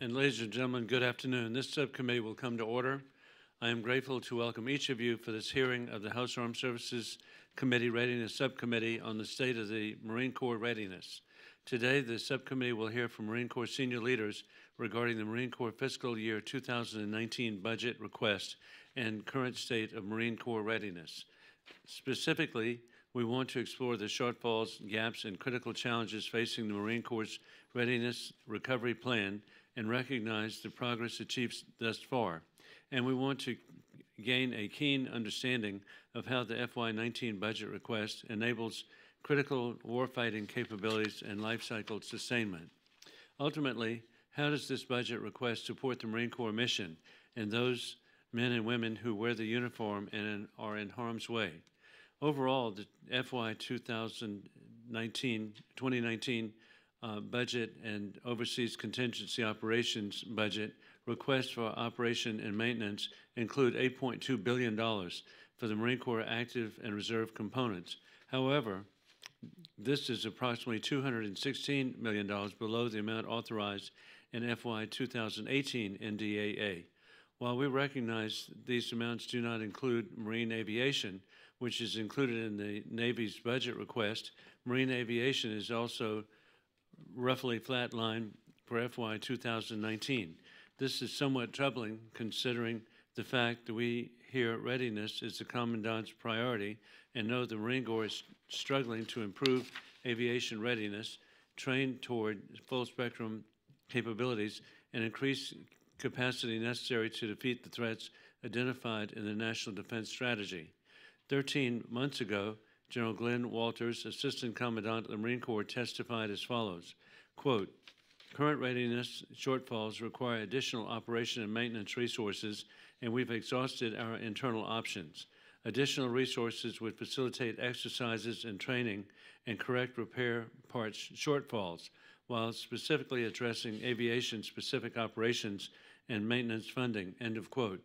And ladies and gentlemen, good afternoon. This subcommittee will come to order. I am grateful to welcome each of you for this hearing of the House Armed Services Committee Readiness Subcommittee on the state of the Marine Corps readiness. Today, the subcommittee will hear from Marine Corps senior leaders regarding the Marine Corps fiscal year 2019 budget request and current state of Marine Corps readiness. Specifically, we want to explore the shortfalls, gaps, and critical challenges facing the Marine Corps' readiness recovery plan and recognize the progress achieved thus far. And we want to gain a keen understanding of how the FY19 budget request enables critical warfighting capabilities and life cycle sustainment. Ultimately, how does this budget request support the Marine Corps mission and those men and women who wear the uniform and are in harm's way? Overall, the FY 2019 budget and overseas contingency operations budget requests for operation and maintenance include $8.2 billion for the Marine Corps active and reserve components. However, this is approximately $216 million below the amount authorized in FY 2018 NDAA. While we recognize these amounts do not include Marine Aviation, which is included in the Navy's budget request, Marine Aviation is also roughly flat line for FY 2019. This is somewhat troubling considering the fact that we here at Readiness is the Commandant's priority and know the Marine Corps is struggling to improve aviation readiness, train toward full spectrum capabilities, and increase capacity necessary to defeat the threats identified in the National Defense Strategy. 13 months ago, General Glenn Walters, Assistant Commandant of the Marine Corps, testified as follows, quote, "Current readiness shortfalls require additional operation and maintenance resources, and we've exhausted our internal options. Additional resources would facilitate exercises and training and correct repair parts shortfalls, while specifically addressing aviation-specific operations and maintenance funding," end of quote.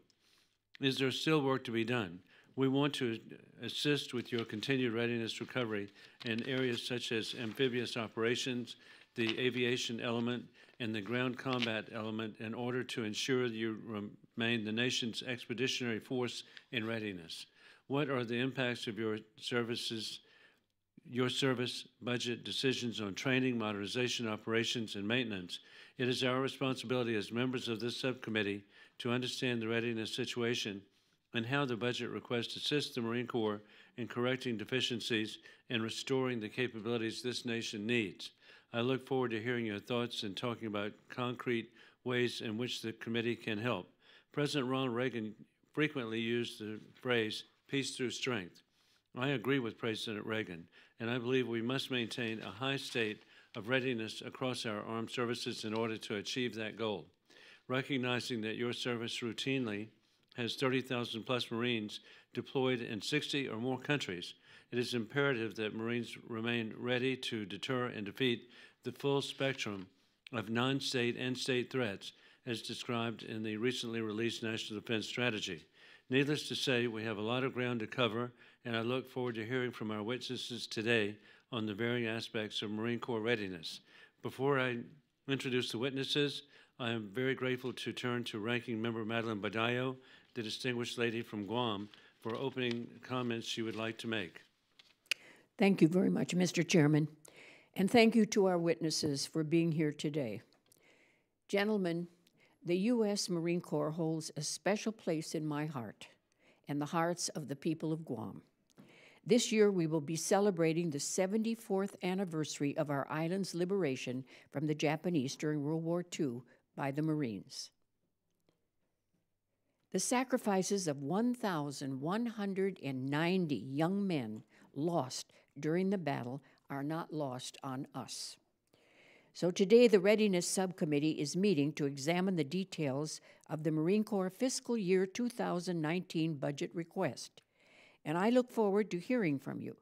Is there still work to be done? We want to assist with your continued readiness recovery in areas such as amphibious operations, the aviation element, and the ground combat element in order to ensure you remain the nation's expeditionary force in readiness. What are the impacts of your service budget decisions on training, modernization, operations, and maintenance? It is our responsibility as members of this subcommittee to understand the readiness situation and how the budget request assists the Marine Corps in correcting deficiencies and restoring the capabilities this nation needs. I look forward to hearing your thoughts and talking about concrete ways in which the committee can help. President Ronald Reagan frequently used the phrase, peace through strength. I agree with President Reagan, and I believe we must maintain a high state of readiness across our armed services in order to achieve that goal. Recognizing that your service routinely has 30,000 plus Marines deployed in 60 or more countries, it is imperative that Marines remain ready to deter and defeat the full spectrum of non-state and state threats as described in the recently released National Defense Strategy. Needless to say, we have a lot of ground to cover, and I look forward to hearing from our witnesses today on the varying aspects of Marine Corps readiness. Before I introduce the witnesses, I am very grateful to turn to Ranking Member Madeline Badillo, the distinguished lady from Guam, for opening comments she would like to make. Thank you very much, Mr. Chairman, and thank you to our witnesses for being here today. Gentlemen, the U.S. Marine Corps holds a special place in my heart and the hearts of the people of Guam. This year, we will be celebrating the 74th anniversary of our island's liberation from the Japanese during World War II by the Marines. The sacrifices of 1,190 young men lost during the battle are not lost on us. So today, the Readiness Subcommittee is meeting to examine the details of the Marine Corps fiscal year 2019 budget request, and I look forward to hearing from you,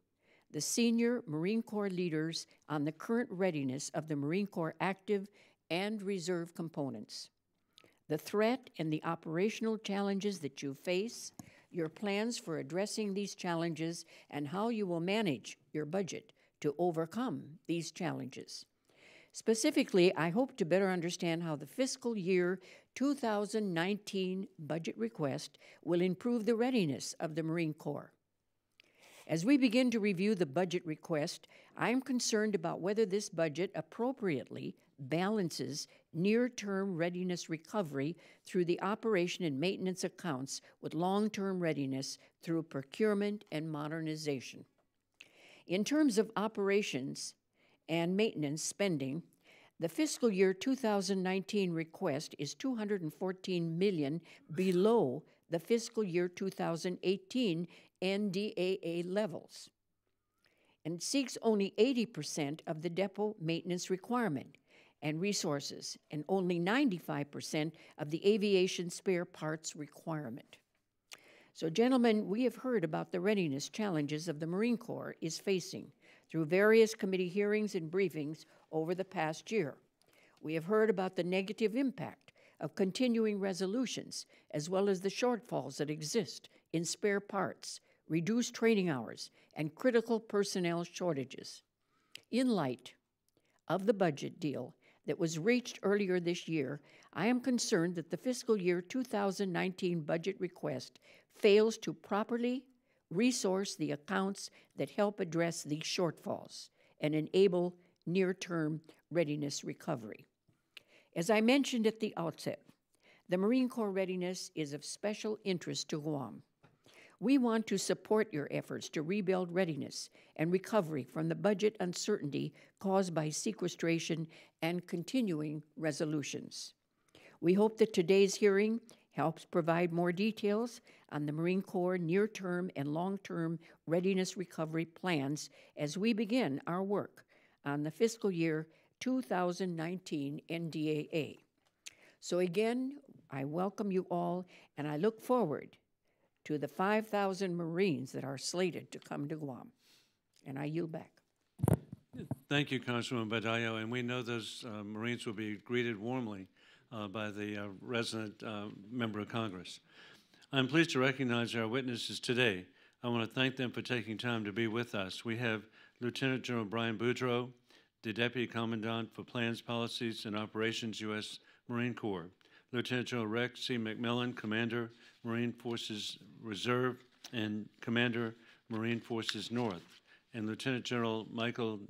the senior Marine Corps leaders, on the current readiness of the Marine Corps active and reserve components, the threat and the operational challenges that you face, your plans for addressing these challenges, and how you will manage your budget to overcome these challenges. Specifically, I hope to better understand how the fiscal year 2019 budget request will improve the readiness of the Marine Corps. As we begin to review the budget request, I am concerned about whether this budget appropriately balances near-term readiness recovery through the operation and maintenance accounts with long-term readiness through procurement and modernization. In terms of operations and maintenance spending, the fiscal year 2019 request is $214 million below the fiscal year 2018 NDAA levels, and seeks only 80% of the depot maintenance requirement and resources, and only 95% of the aviation spare parts requirement. So, gentlemen, we have heard about the readiness challenges of the Marine Corps is facing through various committee hearings and briefings over the past year. We have heard about the negative impact of continuing resolutions, as well as the shortfalls that exist in spare parts, reduced training hours, and critical personnel shortages. In light of the budget deal that was reached earlier this year, I am concerned that the fiscal year 2019 budget request fails to properly resource the accounts that help address these shortfalls and enable near-term readiness recovery. As I mentioned at the outset, the Marine Corps readiness is of special interest to Guam. We want to support your efforts to rebuild readiness and recovery from the budget uncertainty caused by sequestration and continuing resolutions. We hope that today's hearing helps provide more details on the Marine Corps near-term and long-term readiness recovery plans as we begin our work on the fiscal year 2019 NDAA. So again, I welcome you all, and I look forward to the 5,000 Marines that are slated to come to Guam. And I yield back. Thank you, Congresswoman Badallo, and we know those Marines will be greeted warmly by the resident member of Congress. I'm pleased to recognize our witnesses today. I want to thank them for taking time to be with us. We have Lieutenant General Brian Beaudreault, the Deputy Commandant for Plans, Policies, and Operations, U.S. Marine Corps. Lieutenant General Rex C. McMillian, Commander, Marine Forces Reserve, and Commander, Marine Forces North. And Lieutenant General Michael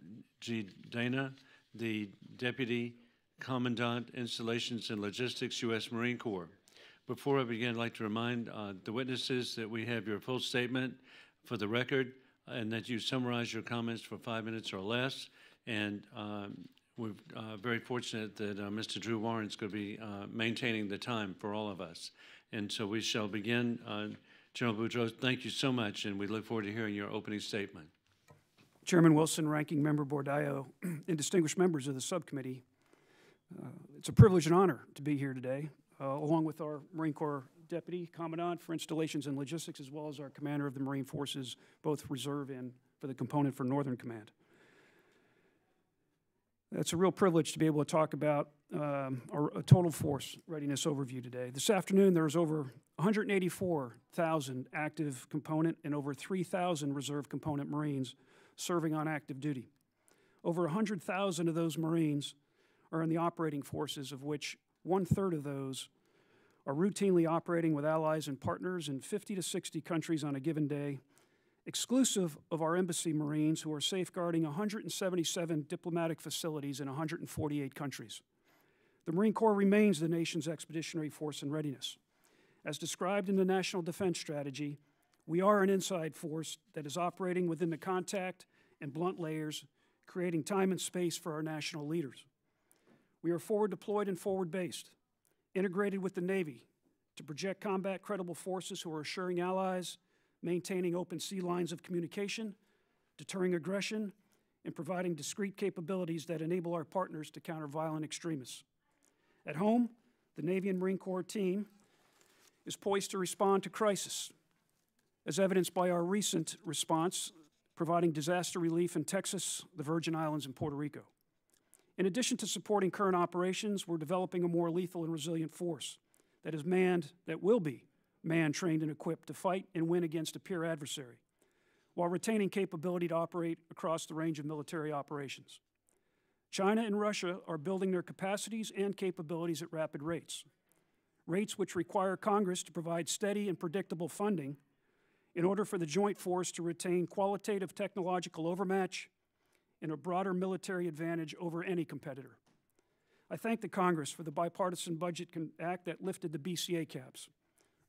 G. Dana, the Deputy Commandant, Installations and Logistics, U.S. Marine Corps. Before I begin, I'd like to remind the witnesses that we have your full statement for the record and that you summarize your comments for 5 minutes or less. And we're very fortunate that Mr. Drew Warren is going to be maintaining the time for all of us. And so we shall begin. General Beaudreault, thank you so much, and we look forward to hearing your opening statement. Chairman Wilson, Ranking Member Bordallo, and distinguished members of the subcommittee, it's a privilege and honor to be here today, along with our Marine Corps Deputy Commandant for Installations and Logistics, as well as our Commander of the Marine Forces, both Reserve and for the component for Northern Command. It's a real privilege to be able to talk about our total force readiness overview today. This afternoon, there was over 184,000 active component and over 3,000 reserve component Marines serving on active duty. Over 100,000 of those Marines are in the operating forces, of which 1/3 of those are routinely operating with allies and partners in 50 to 60 countries on a given day, exclusive of our embassy Marines who are safeguarding 177 diplomatic facilities in 148 countries. The Marine Corps remains the nation's expeditionary force in readiness. As described in the National Defense Strategy, we are an inside force that is operating within the contact and blunt layers, creating time and space for our national leaders. We are forward deployed and forward based, integrated with the Navy to project combat credible forces who are assuring allies, maintaining open sea lines of communication, deterring aggression, and providing discrete capabilities that enable our partners to counter violent extremists. At home, the Navy and Marine Corps team is poised to respond to crisis, as evidenced by our recent response, providing disaster relief in Texas, the Virgin Islands, and Puerto Rico. In addition to supporting current operations, we're developing a more lethal and resilient force that is manned, that will be manned, trained, and equipped to fight and win against a peer adversary, while retaining capability to operate across the range of military operations. China and Russia are building their capacities and capabilities at rapid rates, rates which require Congress to provide steady and predictable funding in order for the joint force to retain qualitative technological overmatch and a broader military advantage over any competitor. I thank the Congress for the bipartisan budget act that lifted the BCA caps.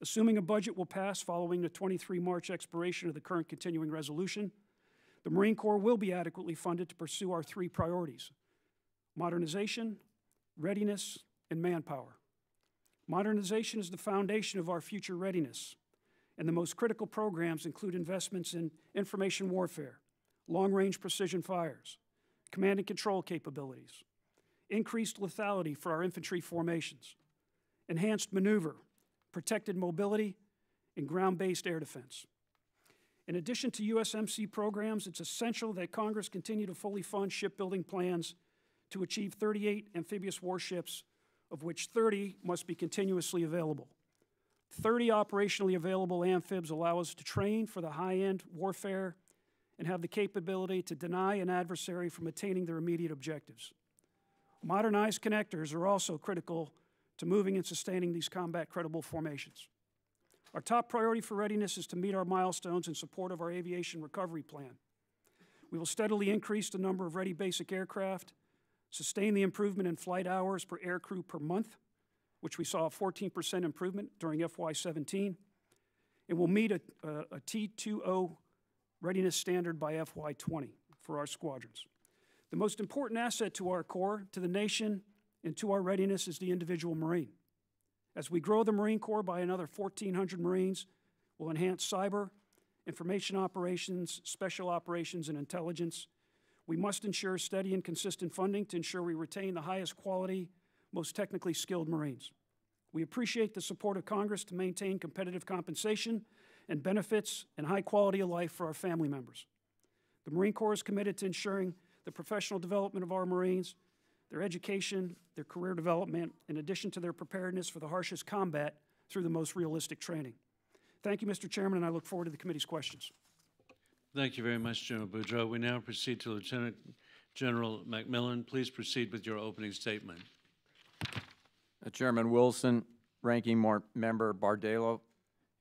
Assuming a budget will pass following the 23 March expiration of the current continuing resolution, the Marine Corps will be adequately funded to pursue our three priorities: modernization, readiness, and manpower. Modernization is the foundation of our future readiness, and the most critical programs include investments in information warfare, long-range precision fires, command and control capabilities, increased lethality for our infantry formations, enhanced maneuver, protected mobility, and ground-based air defense. In addition to USMC programs, it's essential that Congress continue to fully fund shipbuilding plans to achieve 38 amphibious warships, of which 30 must be continuously available. 30 operationally available amphibs allow us to train for the high-end warfare and have the capability to deny an adversary from attaining their immediate objectives. Modernized connectors are also critical to moving and sustaining these combat-credible formations. Our top priority for readiness is to meet our milestones in support of our aviation recovery plan. We will steadily increase the number of ready basic aircraft, sustain the improvement in flight hours per aircrew per month, which we saw a 14% improvement during FY17, and we'll meet a T20 readiness standard by FY20 for our squadrons. The most important asset to our Corps, to the nation, and to our readiness is the individual Marine. As we grow the Marine Corps by another 1,400 Marines, we'll enhance cyber, information operations, special operations, and intelligence. We must ensure steady and consistent funding to ensure we retain the highest quality, most technically skilled Marines. We appreciate the support of Congress to maintain competitive compensation and benefits and high quality of life for our family members. The Marine Corps is committed to ensuring the professional development of our Marines, their education, their career development, in addition to their preparedness for the harshest combat through the most realistic training. Thank you, Mr. Chairman, and I look forward to the committee's questions. Thank you very much, General Beaudreault. We now proceed to Lieutenant General McMillian. Please proceed with your opening statement. Chairman Wilson, Ranking Member Bardalo,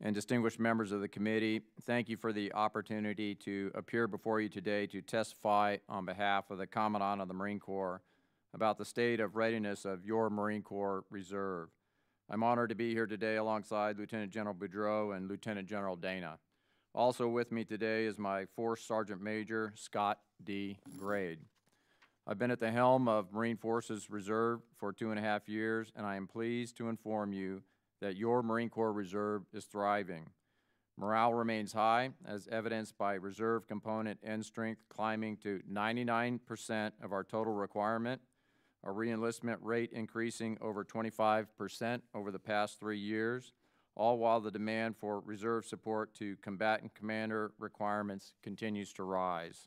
and distinguished members of the committee, thank you for the opportunity to appear before you today to testify on behalf of the Commandant of the Marine Corps about the state of readiness of your Marine Corps Reserve. I'm honored to be here today alongside Lieutenant General Beaudreault and Lieutenant General Dana. Also with me today is my Force Sergeant Major, Scott D. Grade. I've been at the helm of Marine Forces Reserve for 2.5 years, and I am pleased to inform you that your Marine Corps Reserve is thriving. Morale remains high, as evidenced by reserve component end strength climbing to 99% of our total requirement, a re-enlistment rate increasing over 25% over the past 3 years, all while the demand for reserve support to combatant commander requirements continues to rise.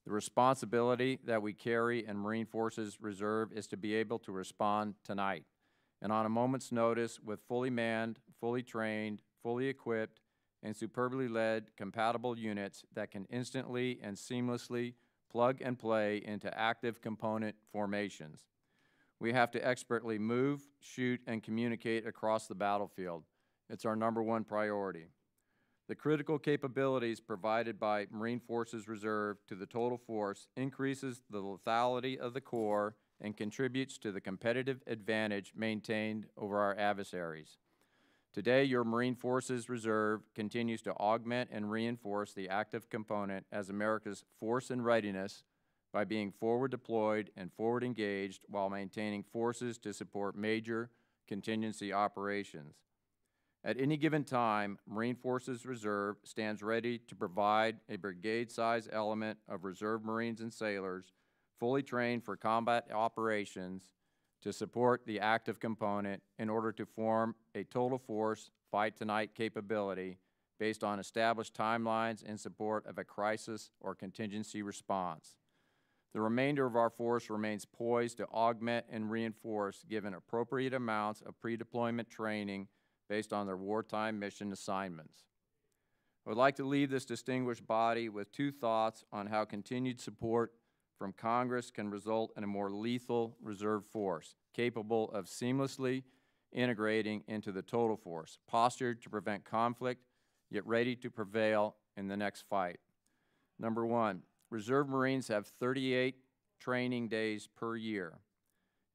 The responsibility that we carry in Marine Forces Reserve is to be able to respond tonight, and on a moment's notice with fully manned, fully trained, fully equipped, and superbly led compatible units that can instantly and seamlessly plug and play into active component formations. We have to expertly move, shoot, and communicate across the battlefield. It's our #1 priority. The critical capabilities provided by Marine Forces Reserve to the total force increases the lethality of the Corps and contributes to the competitive advantage maintained over our adversaries. Today, your Marine Forces Reserve continues to augment and reinforce the active component as America's force in readiness by being forward deployed and forward engaged while maintaining forces to support major contingency operations. At any given time, Marine Forces Reserve stands ready to provide a brigade-size element of Reserve Marines and sailors fully trained for combat operations to support the active component in order to form a total force fight-tonight capability based on established timelines in support of a crisis or contingency response. The remainder of our force remains poised to augment and reinforce given appropriate amounts of pre-deployment training based on their wartime mission assignments. I would like to leave this distinguished body with 2 thoughts on how continued support from Congress can result in a more lethal reserve force, capable of seamlessly integrating into the total force, postured to prevent conflict, yet ready to prevail in the next fight. Number one, Reserve Marines have 38 training days per year.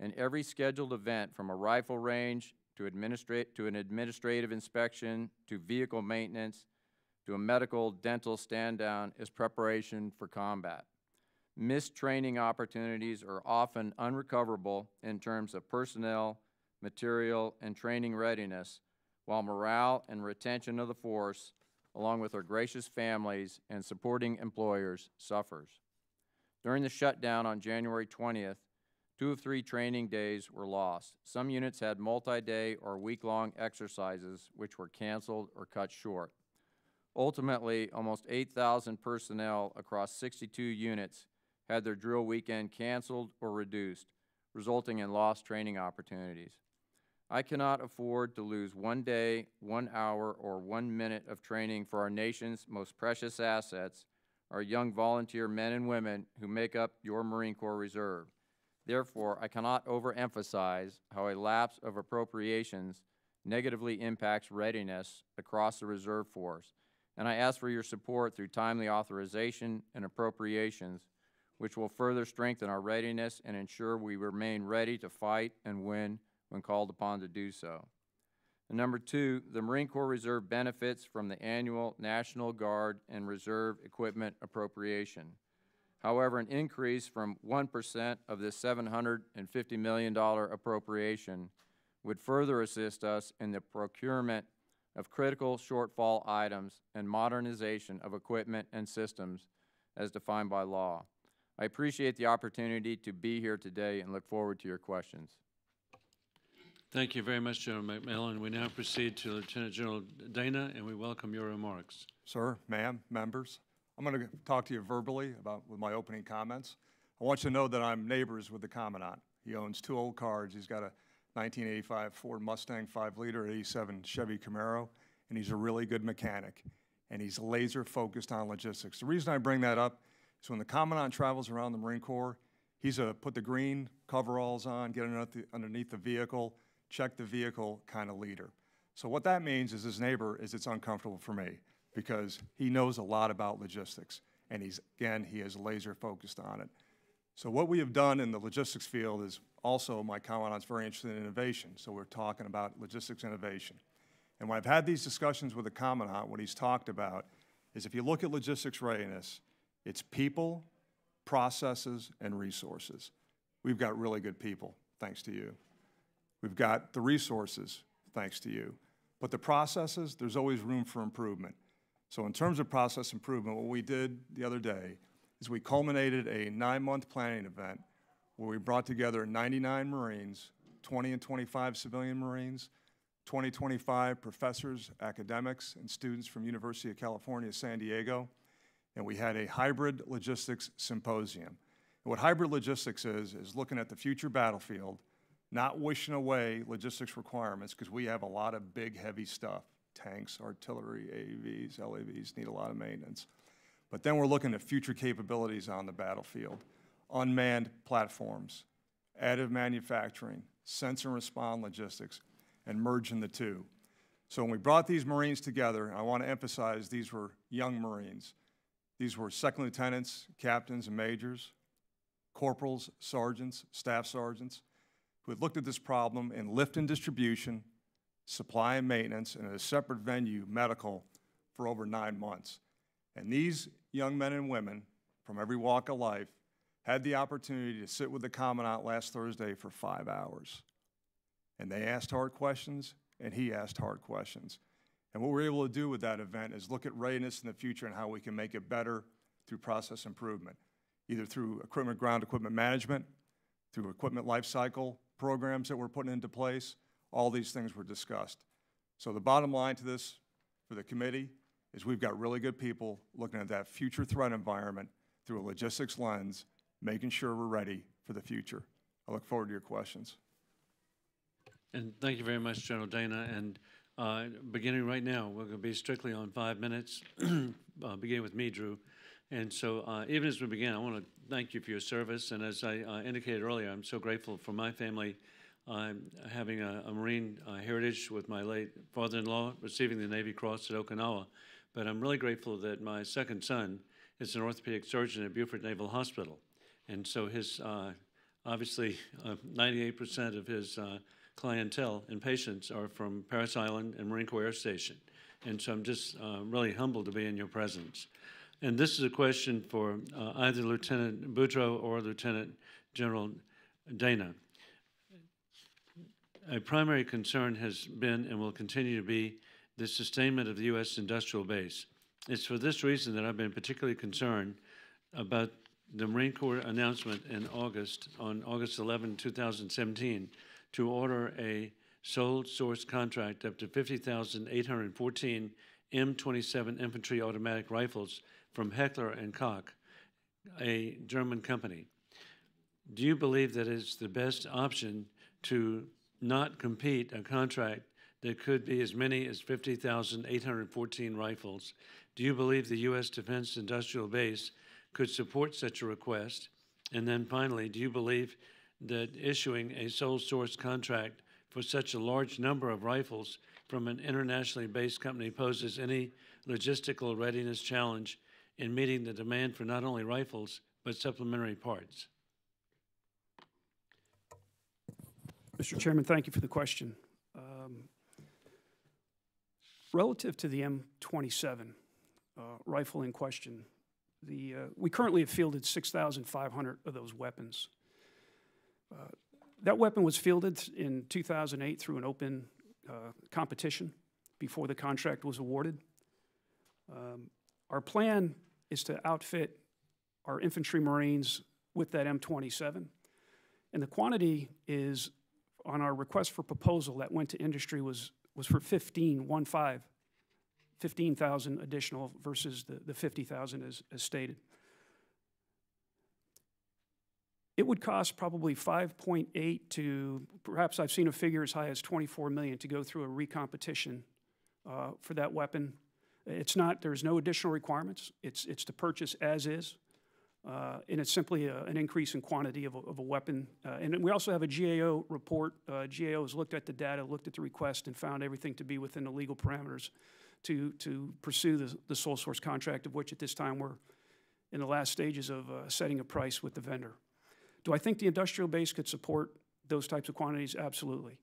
And every scheduled event, from a rifle range to an administrative inspection to vehicle maintenance to a medical dental stand-down, is preparation for combat. Missed training opportunities are often unrecoverable in terms of personnel, material, and training readiness, while morale and retention of the force, along with our gracious families and supporting employers, suffers. During the shutdown on January 20th, 2 of 3 training days were lost. Some units had multi-day or week-long exercises which were canceled or cut short. Ultimately, almost 8,000 personnel across 62 units had their drill weekend canceled or reduced, resulting in lost training opportunities. I cannot afford to lose 1 day, 1 hour, or 1 minute of training for our nation's most precious assets, our young volunteer men and women who make up your Marine Corps Reserve. Therefore, I cannot overemphasize how a lapse of appropriations negatively impacts readiness across the Reserve Force, and I ask for your support through timely authorization and appropriations, which will further strengthen our readiness and ensure we remain ready to fight and win when called upon to do so. And number two, the Marine Corps Reserve benefits from the annual National Guard and Reserve equipment appropriation. However, an increase from 1% of this $750 million appropriation would further assist us in the procurement of critical shortfall items and modernization of equipment and systems as defined by law. I appreciate the opportunity to be here today and look forward to your questions. Thank you very much, General McMillian. We now proceed to Lieutenant General Dana, and we welcome your remarks. Sir, ma'am, members, I'm going to talk to you verbally with my opening comments. I want you to know that I'm neighbors with the Commandant. He owns 2 old cars. He's got a 1985 Ford Mustang 5-liter, 87 Chevy Camaro, and he's a really good mechanic, and he's laser focused on logistics. The reason I bring that up is when the Commandant travels around the Marine Corps, he's a put the green coveralls on, get underneath the vehicle, check the vehicle kind of leader. So what that means is his neighbor is it's uncomfortable for me because he knows a lot about logistics, and he is laser focused on it. So what we have done in the logistics field is also, my Commandant's very interested in innovation, so we're talking about logistics innovation. And when I've had these discussions with the Commandant, what he's talked about is if you look at logistics readiness, it's people, processes, and resources. We've got really good people, thanks to you. We've got the resources, thanks to you. But the processes, there's always room for improvement. So in terms of process improvement, what we did the other day is we culminated a 9-month planning event where we brought together 99 Marines, 20 and 25 civilian Marines, 25 professors, academics, and students from University of California, San Diego, and we had a hybrid logistics symposium. And what hybrid logistics is looking at the future battlefield, not wishing away logistics requirements, because we have a lot of big, heavy stuff. Tanks, artillery, AAVs, LAVs need a lot of maintenance. But then we're looking at future capabilities on the battlefield. Unmanned platforms, additive manufacturing, sense and respond logistics, and merging the two. So when we brought these Marines together, and I want to emphasize these were young Marines. These were second lieutenants, captains, and majors, corporals, sergeants, staff sergeants, who had looked at this problem in lift and distribution, supply and maintenance, and at a separate venue, medical, for over 9 months. And these young men and women from every walk of life had the opportunity to sit with the Commandant last Thursday for 5 hours. And they asked hard questions, and he asked hard questions. And what we're able to do with that event is look at readiness in the future and how we can make it better through process improvement, either through equipment, ground equipment management, through equipment life cycle programs that we're putting into place. All these things were discussed. So the bottom line to this for the committee is we've got really good people looking at that future threat environment through a logistics lens, making sure we're ready for the future. I look forward to your questions. And thank you very much, General Dana. And beginning right now, we're going to be strictly on 5 minutes. Beginning with me, Drew. And so even as we begin, I want to thank you for your service. And as I indicated earlier, I'm so grateful for my family having a Marine heritage with my late father-in-law receiving the Navy Cross at Okinawa. But I'm really grateful that my second son is an orthopedic surgeon at Beaufort Naval Hospital. And so his, obviously, 98% of his clientele and patients are from Parris Island and Marine Corps Air Station. And so I'm just really humbled to be in your presence. And this is a question for either Lieutenant Beaudreault or Lieutenant General Dana. A primary concern has been and will continue to be the sustainment of the U.S. industrial base. It's for this reason that I've been particularly concerned about the Marine Corps announcement in August, on August 11, 2017, to order a sole source contract up to 50,814 M27 infantry automatic rifles from Heckler and Koch, a German company. Do you believe that it's the best option to not compete a contract that could be as many as 50,814 rifles? Do you believe the U.S. Defense Industrial Base could support such a request? And then finally, do you believe that issuing a sole source contract for such a large number of rifles from an internationally based company poses any logistical readiness challenge in meeting the demand for not only rifles, but supplementary parts? Mr. Chairman, thank you for the question. Relative to the M27 rifle in question, we currently have fielded 6,500 of those weapons. That weapon was fielded in 2008 through an open competition before the contract was awarded. Our plan is to outfit our infantry Marines with that M27, and the quantity is on our request for proposal that went to industry was for 15,000 additional versus the 50,000 as stated. It would cost probably 5.8 to, perhaps I've seen a figure as high as 24 million to go through a recompetition for that weapon. It's not, there's no additional requirements. It's to purchase as is. And it's simply an increase in quantity of a weapon. And we also have a GAO report. GAO has looked at the data, looked at the request, and found everything to be within the legal parameters to pursue the sole source contract, of which at this time we're in the last stages of setting a price with the vendor. Do I think the industrial base could support those types of quantities? Absolutely.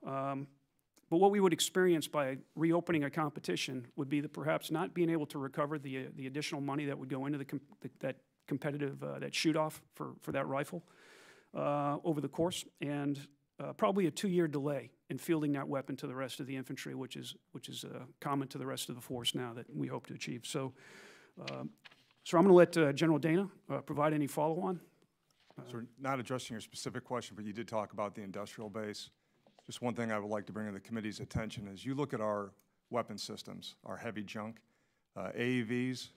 But what we would experience by reopening a competition would be that perhaps not being able to recover the additional money that would go into that competitive, that shoot-off for that rifle over the course, and probably a 2-year delay in fielding that weapon to the rest of the infantry, which is common to the rest of the force now that we hope to achieve. So, so I'm going to let General Dana provide any follow-on. So not addressing your specific question, but you did talk about the industrial base. Just one thing I would like to bring to the committee's attention is you look at our weapon systems, our heavy junk, AAVs.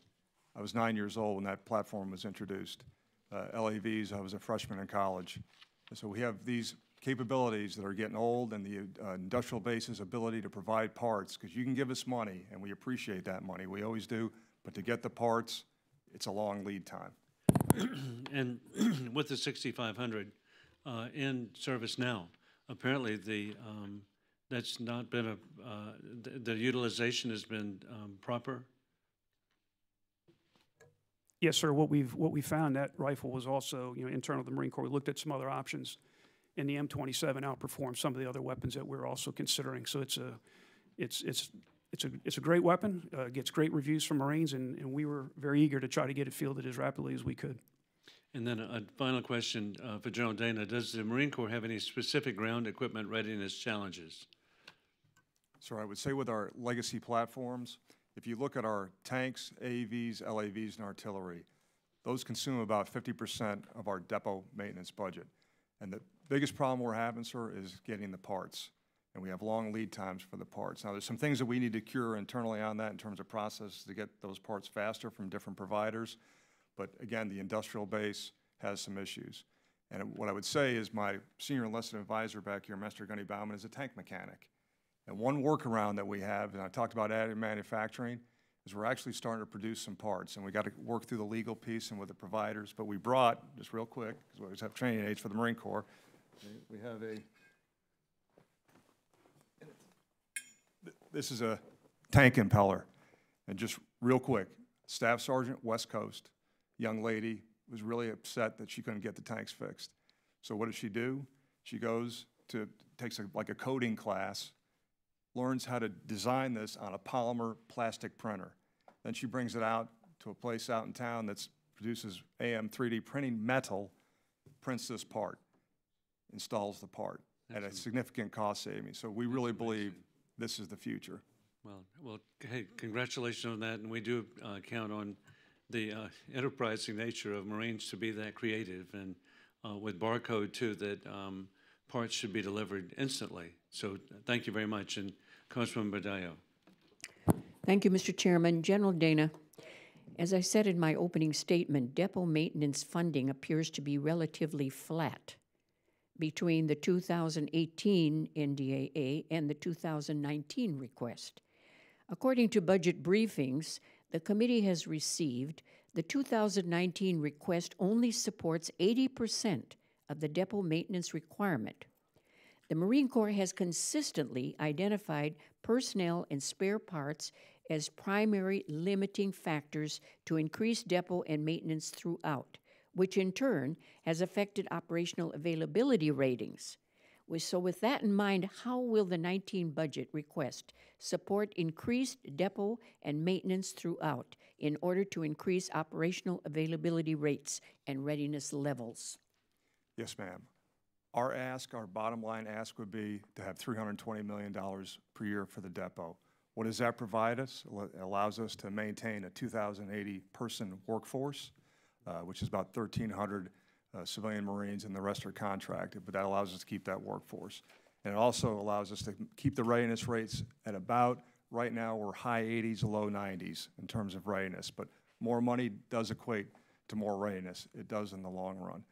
I was 9 years old when that platform was introduced. LAVs, I was a freshman in college. And so we have these capabilities that are getting old, and the industrial base's ability to provide parts, because you can give us money, and we appreciate that money. We always do. But to get the parts, it's a long lead time. And with the 6,500 in service now, apparently that's not been the utilization has been proper. Yes, sir. What we found, that rifle was also, internal to the Marine Corps. We looked at some other options, and the M27 outperformed some of the other weapons that we're also considering. So it's a great weapon. Gets great reviews from Marines, and we were very eager to try to get it fielded as rapidly as we could. And then a final question for General Dana. Does the Marine Corps have any specific ground equipment readiness challenges? So I would say with our legacy platforms, if you look at our tanks, AAVs, LAVs, and artillery, those consume about 50% of our depot maintenance budget. And the biggest problem we're having, sir, is getting the parts. And we have long lead times for the parts. Now, there's some things that we need to cure internally on that in terms of process to get those parts faster from different providers. But again, the industrial base has some issues. And what I would say is my senior enlisted advisor back here, Master Gunny Bauman, is a tank mechanic. And one workaround that we have, and I talked about additive manufacturing, is we're actually starting to produce some parts, and we got to work through the legal piece and with the providers. But we brought, just real quick, because we always have training aids for the Marine Corps, we have this is a tank impeller. And just real quick, Staff Sergeant, West Coast, young lady, was really upset that she couldn't get the tanks fixed. So what does she do? She goes to, takes like a coding class, learns how to design this on a polymer plastic printer. Then she brings it out to a place out in town that produces AM 3D printing metal, prints this part, installs the part at a significant cost saving. So we really believe this is the future. Well, hey, congratulations on that, and we do count on the enterprising nature of Marines to be that creative, and with barcode too, that parts should be delivered instantly. So thank you very much, and Congressman Beaudreault. Thank you, Mr. Chairman. General Dana, as I said in my opening statement, depot maintenance funding appears to be relatively flat between the 2018 NDAA and the 2019 request. According to budget briefings the committee has received, the 2019 request only supports 80% of the depot maintenance requirement. The Marine Corps has consistently identified personnel and spare parts as primary limiting factors to increase depot and maintenance throughout, which in turn has affected operational availability ratings. So with that in mind, how will the 19 budget request support increased depot and maintenance throughout in order to increase operational availability rates and readiness levels? Yes, ma'am. Our ask, our bottom line ask would be to have $320 million per year for the depot. What does that provide us? It allows us to maintain a 2,080 person workforce, which is about 1,300 civilian Marines, and the rest are contracted, but that allows us to keep that workforce. And it also allows us to keep the readiness rates at about, right now we're high 80s, low 90s in terms of readiness, but more money does equate to more readiness. It does in the long run.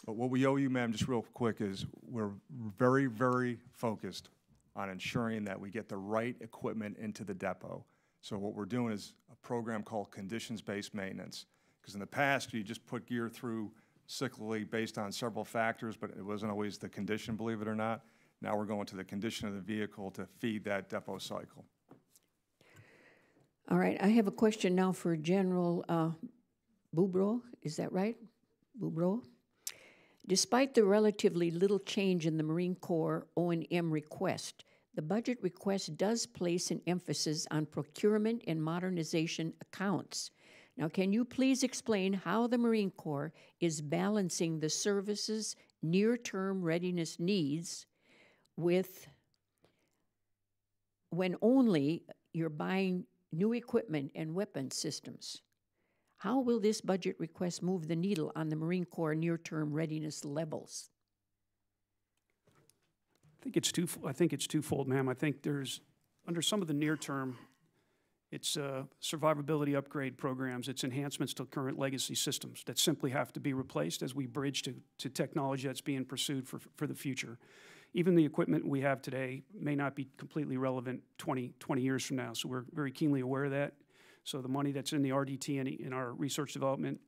But what we owe you, ma'am, just real quick, is we're very, very focused on ensuring that we get the right equipment into the depot. So what we're doing is a program called conditions-based maintenance, because in the past you just put gear through cyclically based on several factors, but it wasn't always the condition, believe it or not. Now we're going to the condition of the vehicle to feed that depot cycle. All right, I have a question now for General Beaudreault, is that right? Beaudreault? Despite the relatively little change in the Marine Corps O&M request, the budget request does place an emphasis on procurement and modernization accounts. Now, can you please explain how the Marine Corps is balancing the service's near-term readiness needs with when only you're buying new equipment and weapon systems? How will this budget request move the needle on the Marine Corps near-term readiness levels? I think it's twofold, ma'am. I think there's, under some of the near-term, it's survivability upgrade programs, it's enhancements to current legacy systems that simply have to be replaced as we bridge to technology that's being pursued for the future. Even the equipment we have today may not be completely relevant 20 years from now, so we're very keenly aware of that. So the money that's in the RDT and in our research development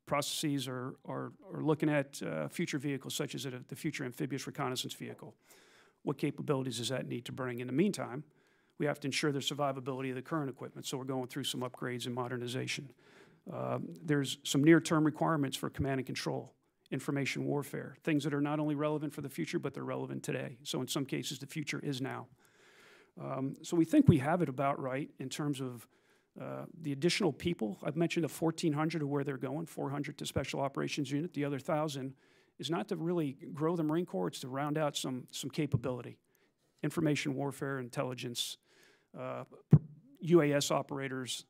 processes are looking at future vehicles such as the future amphibious reconnaissance vehicle. What capabilities does that need to bring? In the meantime, we have to ensure the survivability of the current equipment, so we're going through some upgrades and modernization. There's some near-term requirements for command and control, information warfare, things that are not only relevant for the future, but they're relevant today. So in some cases, the future is now. So we think we have it about right in terms of the additional people. I've mentioned the 1,400 of where they're going, 400 to Special Operations Unit. The other 1,000 is not to really grow the Marine Corps, it's to round out some capability. Information warfare, intelligence, UAS operators,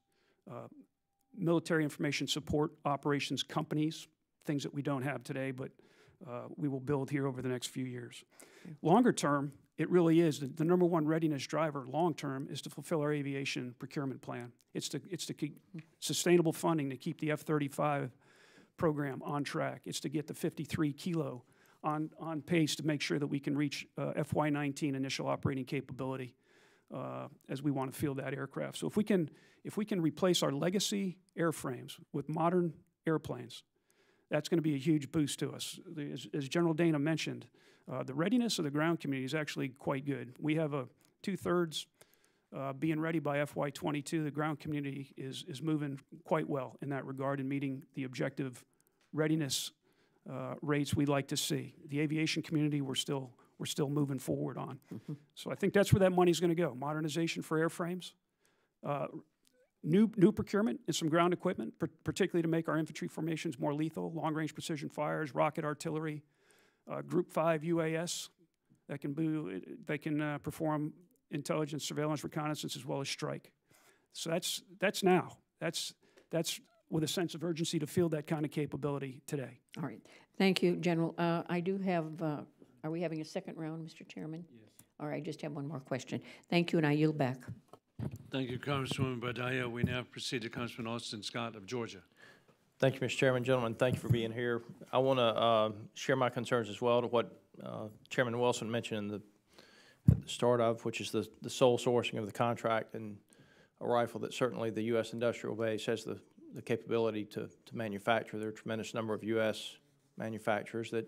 military information support operations companies, things that we don't have today, but we will build here over the next few years. Longer term, it really is the number one readiness driver. Long term is to fulfill our aviation procurement plan. It's to keep sustainable funding to keep the F-35 program on track. It's to get the 53 Kilo on pace to make sure that we can reach FY19 initial operating capability. as we want to field that aircraft. So if we can replace our legacy airframes with modern airplanes, that's going to be a huge boost to us. As General Dana mentioned, the readiness of the ground community is actually quite good. We have a 2/3 being ready by FY22. The ground community is moving quite well in that regard and meeting the objective readiness rates we'd like to see. The aviation community, we're still moving forward on. So I think that's where that money's going to go. Modernization for airframes, new procurement and some ground equipment, particularly to make our infantry formations more lethal, long-range precision fires, rocket artillery, Group 5 UAS that can perform intelligence, surveillance, reconnaissance, as well as strike. So that's now. That's with a sense of urgency to field that kind of capability today. All right. Thank you, General. I do have, are we having a second round, Mr. Chairman? Yes. All right, I just have one more question. Thank you, and I yield back. Thank you, Congresswoman Bardaya. We now proceed to Congressman Austin Scott of Georgia. Thank you, Mr. Chairman. Gentlemen, thank you for being here. I want to share my concerns as well to what Chairman Wilson mentioned at the start of, which is the sole sourcing of the contract and a rifle that certainly the U.S. industrial base has the capability to manufacture. There are a tremendous number of U.S. manufacturers that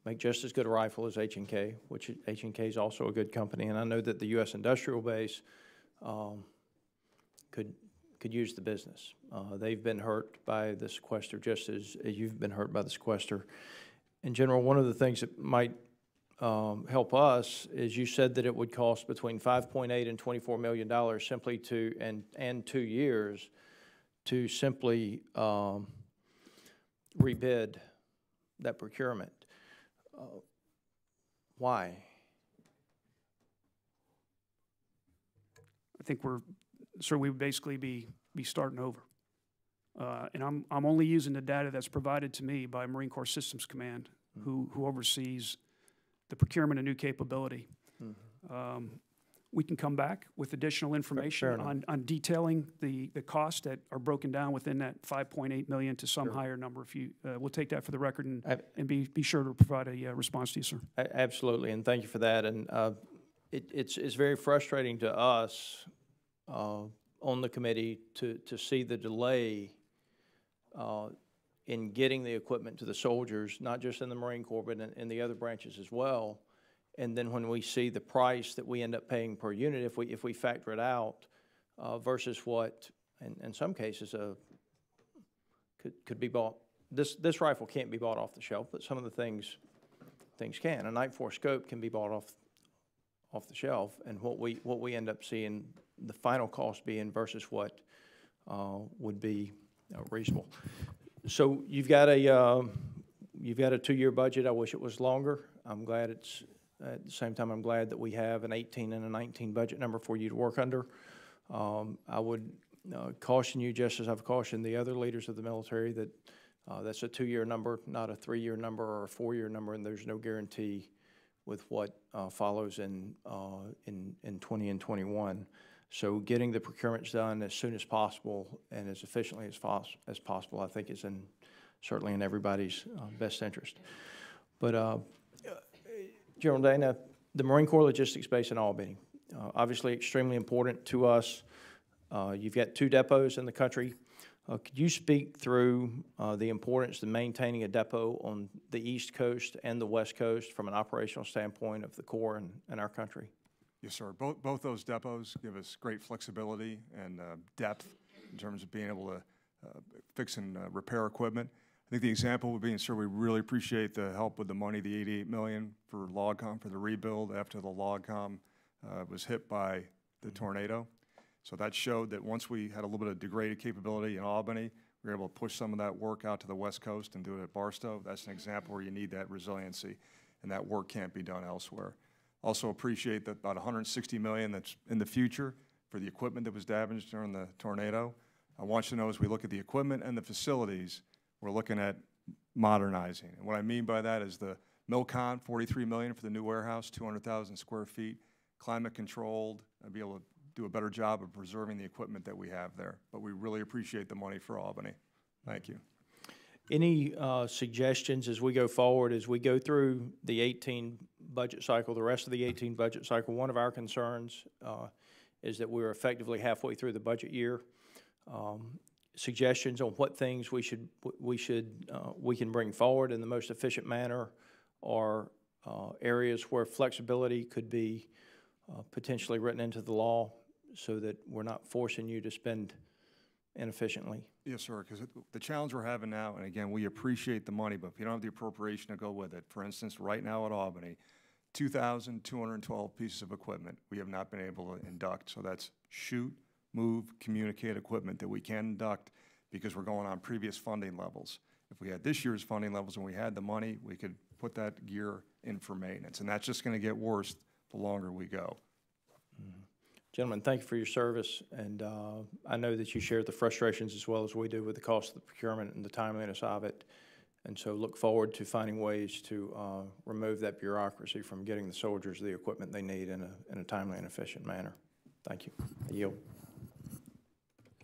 make just as good a rifle as H&K, which H&K is also a good company. And I know that the U.S. industrial base could use the business. They've been hurt by the sequester just as you've been hurt by the sequester. In general, one of the things that might help us is you said that it would cost between $5.8 and $24 million simply to, and 2 years, to simply rebid that procurement. Why? I think we would basically be starting over. And I'm only using the data that's provided to me by Marine Corps Systems Command, who oversees the procurement of new capability. We can come back with additional information on detailing the costs that are broken down within that $5.8 million to some higher number. If you, we'll take that for the record and be sure to provide a response to you, sir. Absolutely, and thank you for that. And it's very frustrating to us on the committee to see the delay in getting the equipment to the soldiers, not just in the Marine Corps, but in the other branches as well. And then when we see the price that we end up paying per unit, if we factor it out, versus what, in some cases, could be bought. This rifle can't be bought off the shelf, but some of the things can. A Night Force scope can be bought off the shelf, and what we end up seeing the final cost being versus what would be reasonable. So you've got a 2-year budget. I wish it was longer. I'm glad it's. At the same time, I'm glad that we have an 18 and a 19 budget number for you to work under. I would caution you, just as I've cautioned the other leaders of the military, that that's a 2-year number, not a 3-year number or a 4-year number, and there's no guarantee with what follows in 20 and 21. So getting the procurements done as soon as possible and as efficiently as possible, I think, is certainly in everybody's best interest. But General Dana, the Marine Corps Logistics Base in Albany, obviously extremely important to us. You've got 2 depots in the country. Could you speak through the importance of maintaining a depot on the East Coast and the West Coast from an operational standpoint of the Corps and our country? Yes, sir. Both those depots give us great flexibility and depth in terms of being able to fix and repair equipment. I think the example would be, and sir, we really appreciate the help with the money, the $88 million for LOGCOM, for the rebuild after the LOGCOM was hit by the tornado. So that showed that once we had a little bit of degraded capability in Albany, we were able to push some of that work out to the West Coast and do it at Barstow. That's an example where you need that resiliency, and that work can't be done elsewhere. Also appreciate that about $160 million that's in the future for the equipment that was damaged during the tornado. I want you to know, as we look at the equipment and the facilities, we're looking at modernizing. And what I mean by that is the Milcon, $43 million for the new warehouse, 200,000 square feet, climate controlled, and be able to do a better job of preserving the equipment that we have there. But we really appreciate the money for Albany. Thank you. Any suggestions as we go forward, as we go through the 18 budget cycle, the rest of the 18 budget cycle. One of our concerns is that we're effectively halfway through the budget year. Suggestions on what things we can bring forward in the most efficient manner, or areas where flexibility could be potentially written into the law so that we're not forcing you to spend inefficiently. Yes, sir, because the challenge we're having now, and again, we appreciate the money, but if you don't have the appropriation to go with it, for instance, right now at Albany, 2,212 pieces of equipment we have not been able to induct. So that's shoot, move, communicate equipment that we can induct because we're going on previous funding levels. If we had this year's funding levels and we had the money, we could put that gear in for maintenance. And that's just going to get worse the longer we go. Mm-hmm. Gentlemen, thank you for your service, and I know that you share the frustrations as well as we do with the cost of the procurement and the timeliness of it, and so look forward to finding ways to remove that bureaucracy from getting the soldiers the equipment they need in a timely and efficient manner. Thank you. I yield.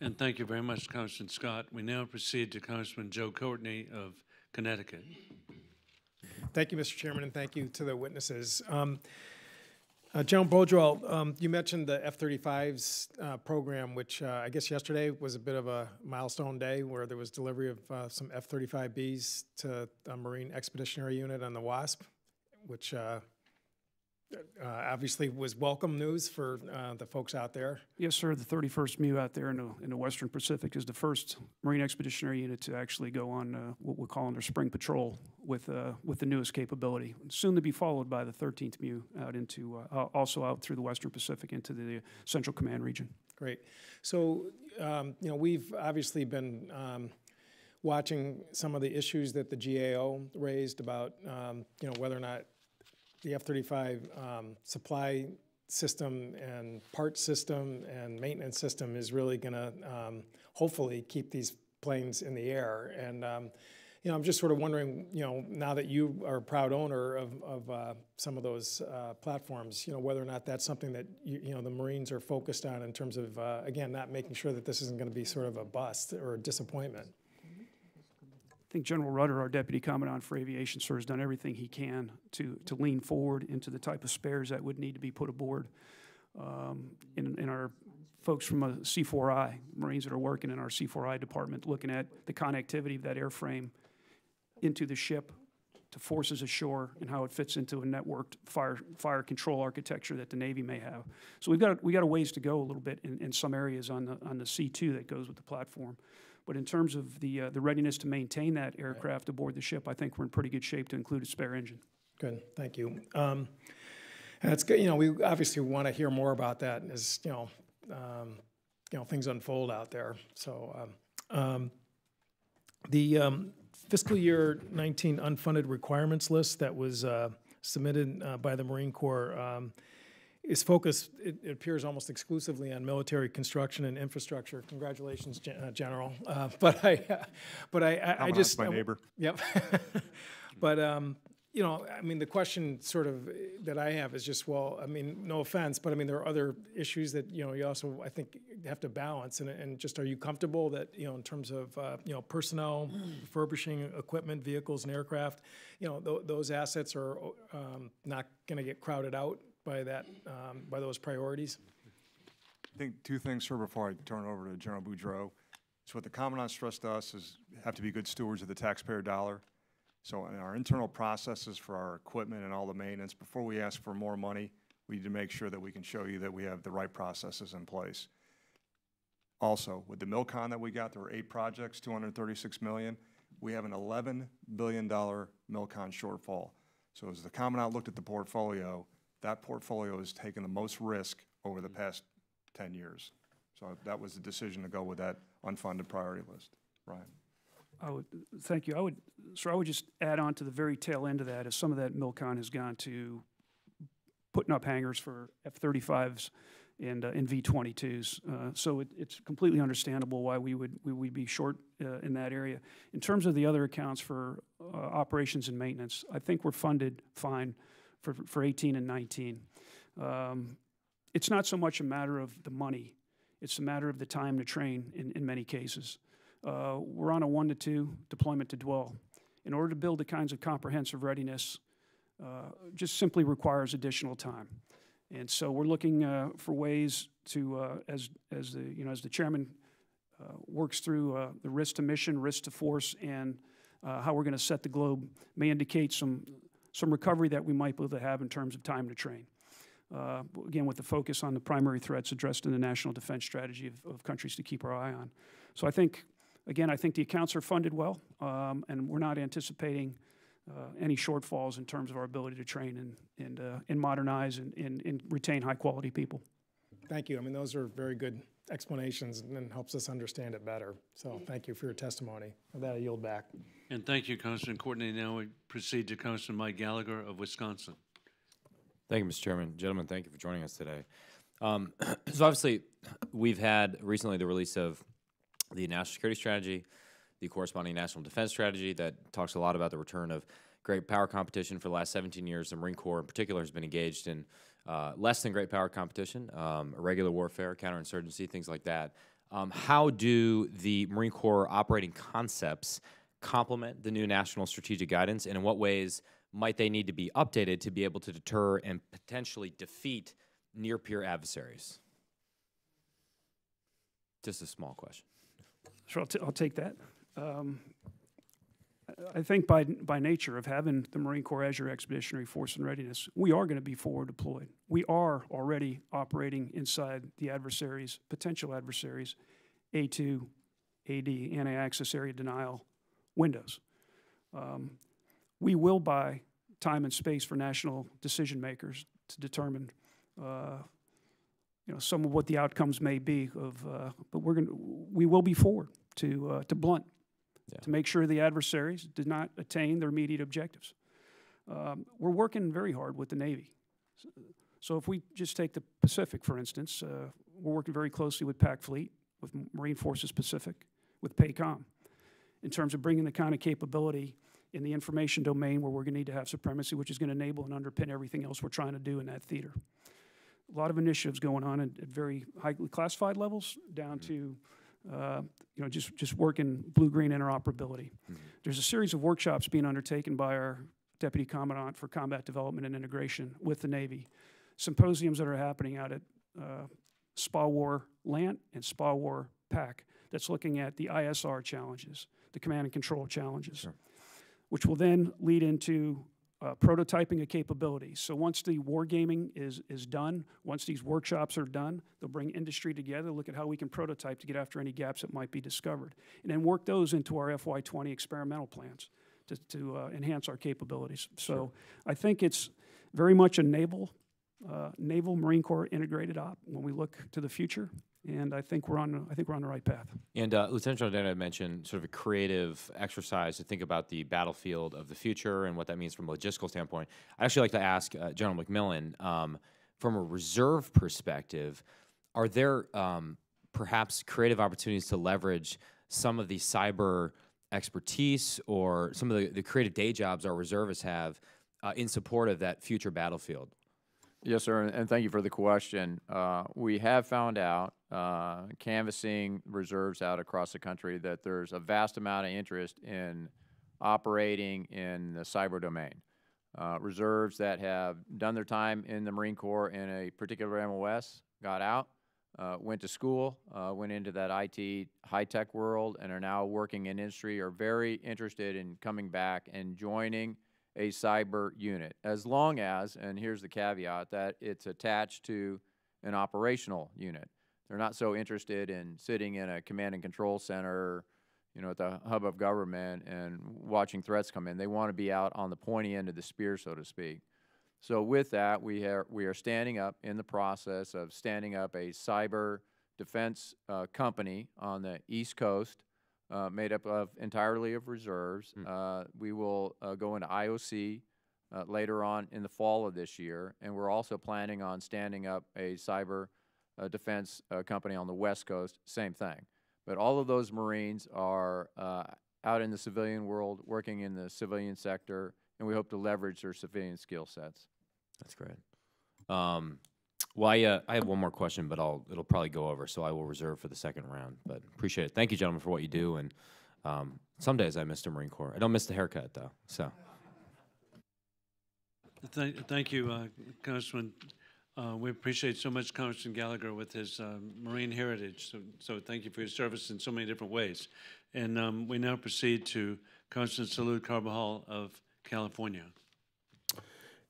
And thank you very much, Congressman Scott. We now proceed to Congressman Joe Courtney of Connecticut. Thank you, Mr. Chairman, and thank you to the witnesses. General Beaudreault, you mentioned the F-35's program, which I guess yesterday was a bit of a milestone day where there was delivery of some F-35Bs to a Marine Expeditionary Unit on the WASP, which obviously was welcome news for the folks out there. Yes, sir. The 31st MU out there in the Western Pacific is the first Marine Expeditionary Unit to actually go on what we're calling their spring patrol with the newest capability. Soon to be followed by the 13th MU out into also out through the Western Pacific into the Central Command region. Great. So you know, we've obviously been watching some of the issues that the GAO raised about you know, whether or not the F-35 supply system and part system and maintenance system is really going to hopefully keep these planes in the air. And you know, I'm just sort of wondering, you know, now that you are a proud owner of some of those platforms, you know, whether or not that's something that you know, the Marines are focused on in terms of again, not making sure that this isn't going to be sort of a bust or a disappointment. I think General Rudder, our Deputy Commandant for Aviation, sir, has done everything he can to lean forward into the type of spares that would need to be put aboard. In our folks from a C4I, Marines that are working in our C4I department, looking at the connectivity of that airframe into the ship to forces ashore and how it fits into a networked fire control architecture that the Navy may have. So we got a ways to go a little bit in some areas on the C2 that goes with the platform. But in terms of the readiness to maintain that aircraft aboard the ship, I think we're in pretty good shape to include a spare engine. Good, thank you. And it's good. You know, we obviously want to hear more about that as you know, things unfold out there. So the fiscal year 19 unfunded requirements list that was submitted by the Marine Corps is focused, it appears, almost exclusively on military construction and infrastructure. Congratulations, General. But I just my neighbor. Yep. But you know, I mean, the question sort of that I have is just, well, I mean, no offense, but I mean, there are other issues that you know you also I think have to balance, and just are you comfortable that you know in terms of you know personnel, refurbishing equipment, vehicles, and aircraft, you know those assets are not going to get crowded out by that, by those priorities? I think two things, sir, before I turn it over to General Beaudreault. So what the Commandant stressed to us is have to be good stewards of the taxpayer dollar. So in our internal processes for our equipment and all the maintenance, before we ask for more money, we need to make sure that we can show you that we have the right processes in place. Also, with the MILCON that we got, there were 8 projects, $236 million. We have an $11 billion MILCON shortfall. So as the Commandant looked at the portfolio, that portfolio has taken the most risk over the past 10 years. So that was the decision to go with that unfunded priority list. Ryan. Thank you. I would just add on to the very tail end of that, as some of that MILCON has gone to putting up hangars for F-35s and V-22s. So it's completely understandable why we'd be short in that area. In terms of the other accounts for operations and maintenance, I think we're funded fine for 18 and 19. It's not so much a matter of the money. It's a matter of the time to train in many cases. We're on a 1 to 2 deployment to dwell. In order to build the kinds of comprehensive readiness just simply requires additional time. And so we're looking for ways to, as the chairman works through the risk to mission, risk to force, and how we're going to set the globe, may indicate some recovery that we might be able to have in terms of time to train. Again, with the focus on the primary threats addressed in the national defense strategy of countries to keep our eye on. So I think the accounts are funded well, and we're not anticipating any shortfalls in terms of our ability to train and modernize and retain high-quality people. Thank you. I mean, those are very good explanations and helps us understand it better. So thank you for your testimony. With that, I yield back. And thank you, Congressman Courtney. Now we proceed to Congressman Mike Gallagher of Wisconsin. Thank you, Mr. Chairman. Gentlemen, thank you for joining us today. So obviously, we've had recently the release of the National Security Strategy, the corresponding National Defense Strategy that talks a lot about the return of great power competition. For the last 17 years, the Marine Corps in particular has been engaged in less than great power competition, irregular warfare, counterinsurgency, things like that. How do the Marine Corps operating concepts complement the new national strategic guidance, and in what ways might they need to be updated to be able to deter and potentially defeat near-peer adversaries? Just a small question. Sure, I'll take that. I think by nature of having the Marine Corps as your expeditionary force in readiness, we are going to be forward deployed. We are already operating inside the adversaries, potential adversaries, A2, AD, anti-access area denial windows. We will buy time and space for national decision makers to determine, some of what the outcomes may be. But we will be forward to blunt, to make sure the adversaries did not attain their immediate objectives. We're working very hard with the Navy. So if we just take the Pacific, for instance, we're working very closely with PAC Fleet, with Marine Forces Pacific, with PACOM, in terms of bringing the kind of capability in the information domain where we're going to need to have supremacy, which is going to enable and underpin everything else we're trying to do in that theater. A lot of initiatives going on at very highly classified levels, down to just working blue-green interoperability. There's a series of workshops being undertaken by our Deputy Commandant for Combat Development and Integration with the Navy, symposiums that are happening out at SPA War LANT and SPA War PAC that's looking at the ISR challenges, the command and control challenges, which will then lead into prototyping a capability. So once the wargaming is done, once these workshops are done, they'll bring industry together, look at how we can prototype to get after any gaps that might be discovered, and then work those into our FY20 experimental plans to enhance our capabilities. So I think it's very much a naval Marine Corps integrated op when we look to the future. And I think we're on the right path. And Lieutenant General Dana mentioned sort of a creative exercise to think about the battlefield of the future and what that means from a logistical standpoint. I'd actually like to ask General McMillian, from a reserve perspective, are there perhaps creative opportunities to leverage some of the cyber expertise or some of the creative day jobs our reservists have in support of that future battlefield? Yes, sir, and thank you for the question. We have found out, canvassing reserves out across the country, that there's a vast amount of interest in operating in the cyber domain. Reserves that have done their time in the Marine Corps in a particular MOS, got out, went to school, went into that IT high-tech world, and are now working in industry, are very interested in coming back and joining a cyber unit, as long as, and here's the caveat, that it's attached to an operational unit. They're not so interested in sitting in a command and control center, at the hub of government and watching threats come in. They want to be out on the pointy end of the spear, so to speak. So with that, we are standing up, in the process of standing up a cyber defense company on the East Coast, made up of entirely of reserves. We will go into IOC later on in the fall of this year, and we're also planning on standing up a cyber defense company on the West Coast, same thing. But all of those Marines are out in the civilian world, working in the civilian sector, and we hope to leverage their civilian skill sets. That's great. Well, I have one more question, but it'll probably go over, so I will reserve for the second round. But appreciate it. Thank you, gentlemen, for what you do. And some days I miss the Marine Corps. I don't miss the haircut, though. So Thank you, Congressman. We appreciate so much Congressman Gallagher with his marine heritage. So thank you for your service in so many different ways. And we now proceed to Congressman Salud Carbajal of California.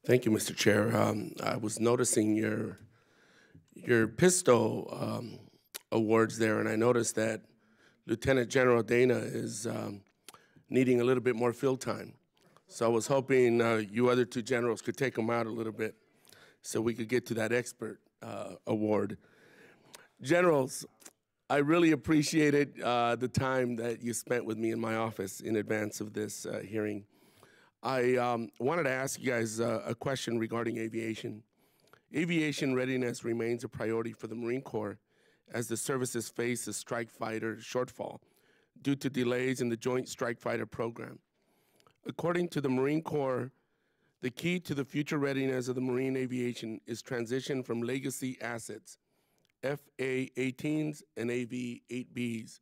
Thank you, Mr. Chair. I was noticing your pistol awards there, and I noticed that Lieutenant General Dana is needing a little bit more field time. So I was hoping you other two generals could take him out a little bit so we could get to that expert award. Generals, I really appreciated the time that you spent with me in my office in advance of this hearing. I wanted to ask you guys a question regarding aviation. Aviation readiness remains a priority for the Marine Corps as the services face a strike fighter shortfall due to delays in the Joint Strike Fighter program. According to the Marine Corps, the key to the future readiness of the Marine aviation is transition from legacy assets, FA-18s and AV-8Bs,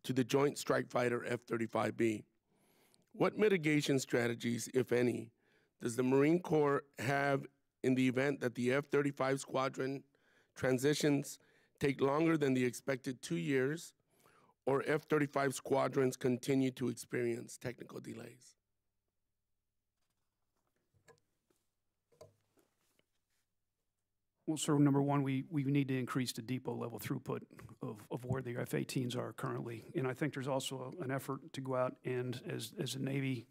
to the Joint Strike Fighter F-35B. What mitigation strategies, if any, does the Marine Corps have in the event that the F-35 squadron transitions take longer than the expected 2 years, or F-35 squadrons continue to experience technical delays? Well, sir, number one, we need to increase the depot level throughput of where the F-18s are currently. And I think there's also an effort to go out and, as the Navy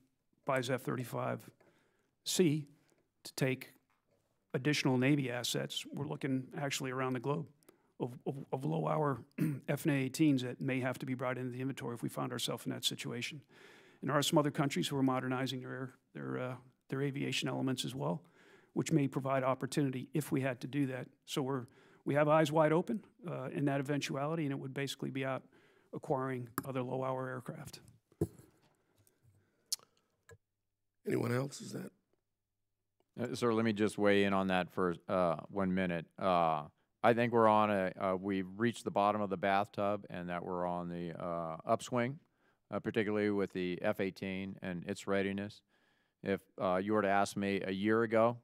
buys F-35C, to take additional Navy assets. We're looking actually around the globe of low-hour F-18s that may have to be brought into the inventory if we found ourselves in that situation. And there are some other countries who are modernizing their aviation elements as well, which may provide opportunity if we had to do that. So we have eyes wide open in that eventuality, and it would basically be out acquiring other low-hour aircraft. Anyone else? Is that? Sir, let me just weigh in on that for 1 minute. I think we're on we've reached the bottom of the bathtub, and that we're on the upswing, particularly with the F-18 and its readiness. If you were to ask me a year ago,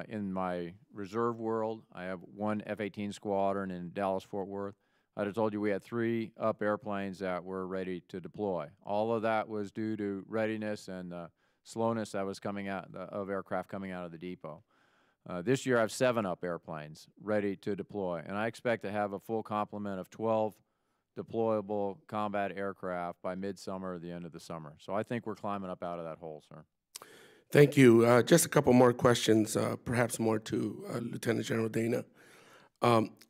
in my reserve world, I have one F-18 squadron in Dallas-Fort Worth. I'd have told you we had 3 up airplanes that were ready to deploy. All of that was due to readiness and slowness that was coming out of aircraft coming out of the depot. This year I have 7 up airplanes ready to deploy, and I expect to have a full complement of 12 deployable combat aircraft by midsummer or the end of the summer. So I think we're climbing up out of that hole, sir. Thank you. Just a couple more questions, perhaps more to Lieutenant General Dana.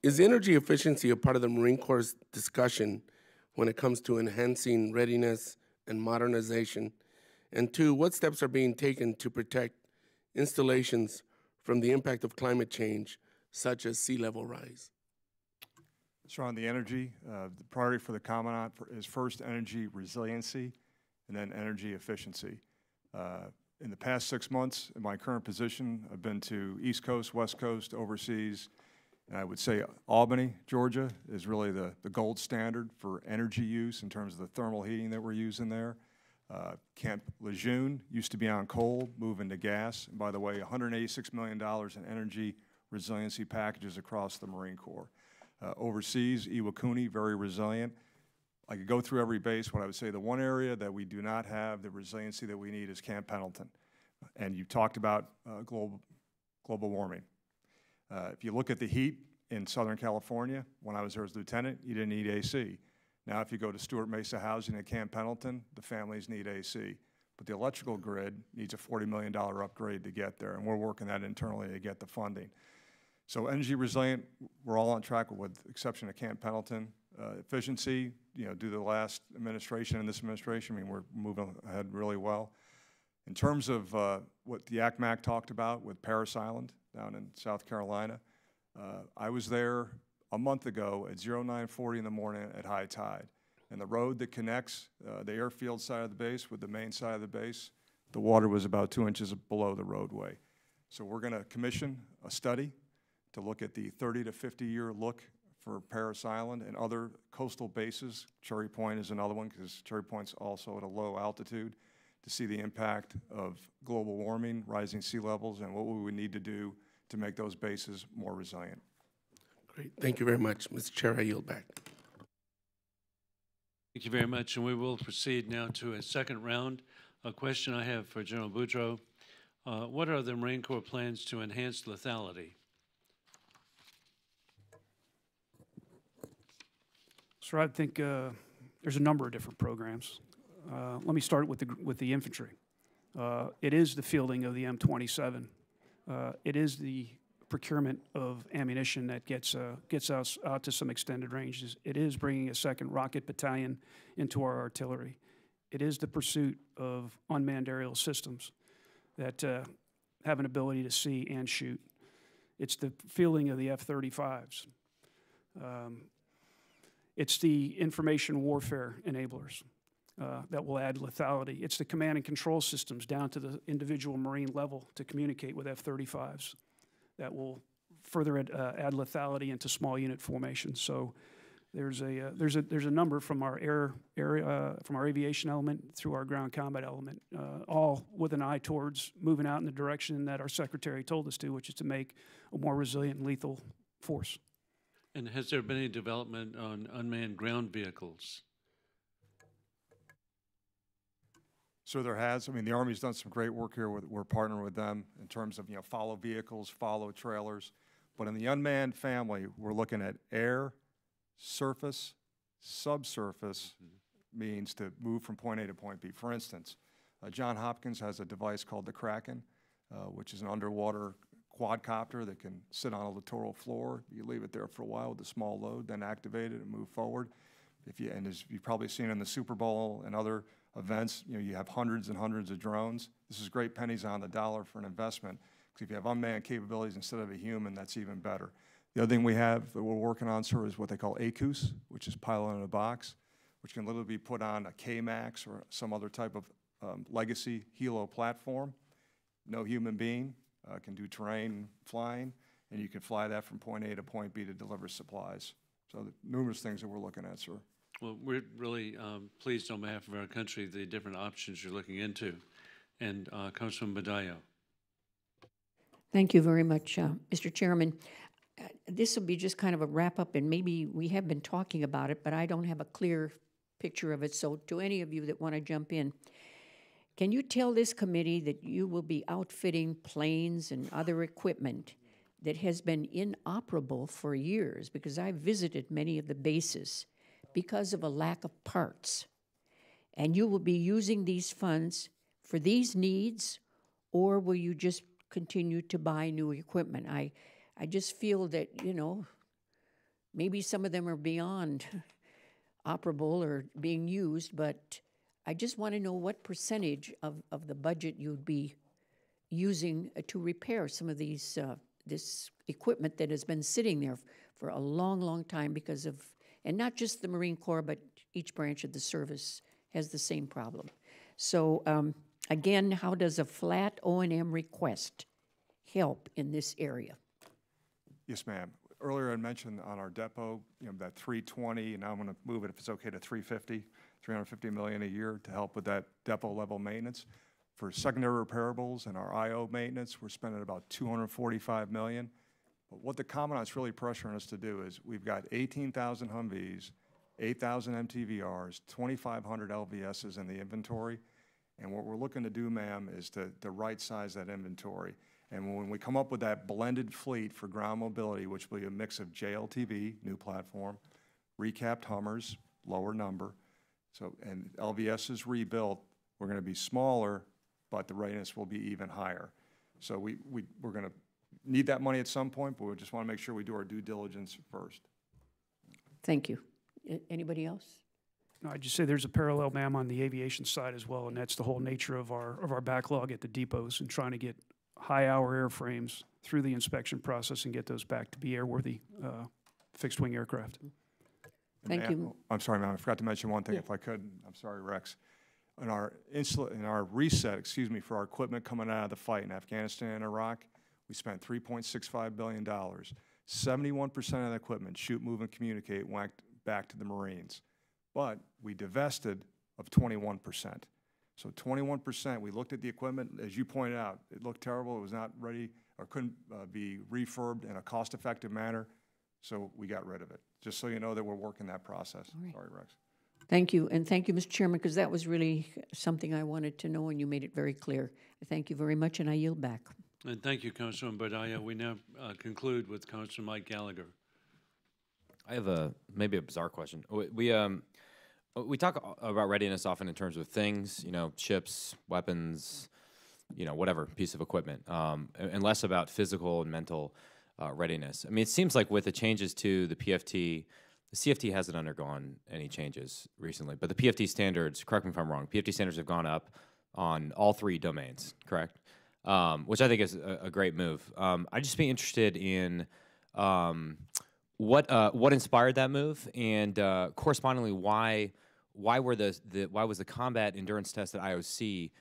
Is energy efficiency a part of the Marine Corps' discussion when it comes to enhancing readiness and modernization? And 2, what steps are being taken to protect installations from the impact of climate change, such as sea level rise? So on the energy, the priority for the Commandant is first energy resiliency and then energy efficiency. In the past 6 months, in my current position, I've been to East Coast, West Coast, overseas, and I would say Albany, Georgia, is really the gold standard for energy use in terms of the thermal heating that we're using there. Camp Lejeune used to be on coal, moving to gas. And by the way, $186 million in energy resiliency packages across the Marine Corps. Overseas, Iwakuni, very resilient. I could go through every base. What I would say, the one area that we do not have the resiliency that we need is Camp Pendleton. And you talked about global warming. If you look at the heat in Southern California, when I was there as lieutenant, you didn't need AC. Now, if you go to Stewart Mesa Housing at Camp Pendleton, the families need AC. But the electrical grid needs a $40 million upgrade to get there, and we're working that internally to get the funding. So energy resilient, we're all on track with the exception of Camp Pendleton. Efficiency, due to the last administration and this administration, I mean, we're moving ahead really well. In terms of what the ACMAC talked about with Parris Island down in South Carolina, I was there a month ago at 0940 in the morning at high tide. And the road that connects the airfield side of the base with the main side of the base, the water was about 2 inches below the roadway. So we're going to commission a study to look at the 30 to 50-year look for Parris Island and other coastal bases. Cherry Point is another one because Cherry Point's also at a low altitude, to see the impact of global warming, rising sea levels, and what we would need to do to make those bases more resilient. Great. Thank you very much. Mr. Chair, I yield back. Thank you very much, and we will proceed now to a second round. A question I have for General Beaudreault. What are the Marine Corps plans to enhance lethality? So I think there's a number of different programs. Let me start with the infantry. It is the fielding of the M27. It is the procurement of ammunition that gets us out to some extended ranges. It is bringing a second rocket battalion into our artillery. It is the pursuit of unmanned aerial systems that have an ability to see and shoot. It's the fielding of the F-35s. It's the information warfare enablers that will add lethality. It's the command and control systems down to the individual Marine level to communicate with F-35s that will further add lethality into small unit formations. So there's a number from our from our aviation element through our ground combat element, all with an eye towards moving out in the direction that our Secretary told us to, which is to make a more resilient and lethal force. And has there been any development on unmanned ground vehicles? So there has. I mean, the Army's done some great work here. We're partnering with them in terms of, follow vehicles, follow trailers. But in the unmanned family, we're looking at air, surface, subsurface means to move from point A to point B. For instance, Johns Hopkins has a device called the Kraken, which is an underwater quadcopter that can sit on a littoral floor. You leave it there for a while with a small load, then activate it and move forward. And as you've probably seen in the Super Bowl and other events, you have hundreds and hundreds of drones. This is great pennies on the dollar for an investment, because if you have unmanned capabilities instead of a human, that's even better. The other thing we have that we're working on, sir, is what they call ACUS, which is pilot in a box, which can literally be put on a K-MAX or some other type of legacy helo platform. No human being can do terrain flying, and you can fly that from point A to point B to deliver supplies. So numerous things that we're looking at, sir. Well, we're really pleased on behalf of our country the different options you're looking into. And Congressman Beaudreault. Thank you very much, Mr. Chairman. This will be just kind of a wrap-up, and maybe we have been talking about it, but I don't have a clear picture of it. So to any of you that want to jump in, can you tell this committee that you will be outfitting planes and other equipment that has been inoperable for years? Because I've visited many of the bases because of a lack of parts. And you will be using these funds for these needs, or will you just continue to buy new equipment? I just feel that, maybe some of them are beyond operable or being used, but I just want to know what percentage of the budget you'd be using to repair some of these this equipment that has been sitting there for a long, long time because of, and not just the Marine Corps, but each branch of the service has the same problem. So again, how does a flat O&M request help in this area? Yes, ma'am. Earlier I mentioned on our depot, that 320, and now I'm going to move it, if it's okay, to 350 million a year to help with that depot level maintenance. For secondary repairables and our IO maintenance, we're spending about 245 million. But what the Commandant's really pressuring us to do is we've got 18,000 Humvees, 8,000 MTVRs, 2,500 LVSs in the inventory. And what we're looking to do, ma'am, is to right size that inventory. And when we come up with that blended fleet for ground mobility, which will be a mix of JLTV, new platform, recapped Hummers, lower number, and LVS is rebuilt, we're going to be smaller, but the readiness will be even higher. So we're going to need that money at some point, but we just want to make sure we do our due diligence first. Thank you. Anybody else? No, I'd just say there's a parallel, ma'am, on the aviation side as well, and that's the whole nature of our backlog at the depots and trying to get high-hour airframes through the inspection process and get those back to be airworthy fixed-wing aircraft. Thank you. I'm sorry, ma'am. I forgot to mention one thing, if I could. I'm sorry, Rex. In our reset, for our equipment coming out of the fight in Afghanistan and Iraq, we spent $3.65 billion. 71% of the equipment, shoot, move, and communicate, went back to the Marines. But we divested of 21%. So 21%, we looked at the equipment, as you pointed out, it looked terrible, it was not ready, or couldn't be refurbed in a cost-effective manner, so we got rid of it. Just so you know that we're working that process. right. Sorry, Rex. Thank you, and thank you, Mr. Chairman, because that was really something I wanted to know, and you made it very clear. Thank you very much, and I yield back. And thank you, Councilman Bardaya. We now conclude with Councilman Mike Gallagher. I have maybe a bizarre question. We talk about readiness often in terms of things, you know, ships, weapons, you know, whatever piece of equipment, and less about physical and mental readiness. I mean, it seems like with the changes to the PFT, the CFT hasn't undergone any changes recently, but the PFT standards, correct me if I'm wrong, PFT standards have gone up on all 3 domains, correct? Which I think is a great move. I'd just be interested in what inspired that move, and correspondingly, why was the combat endurance test at IOC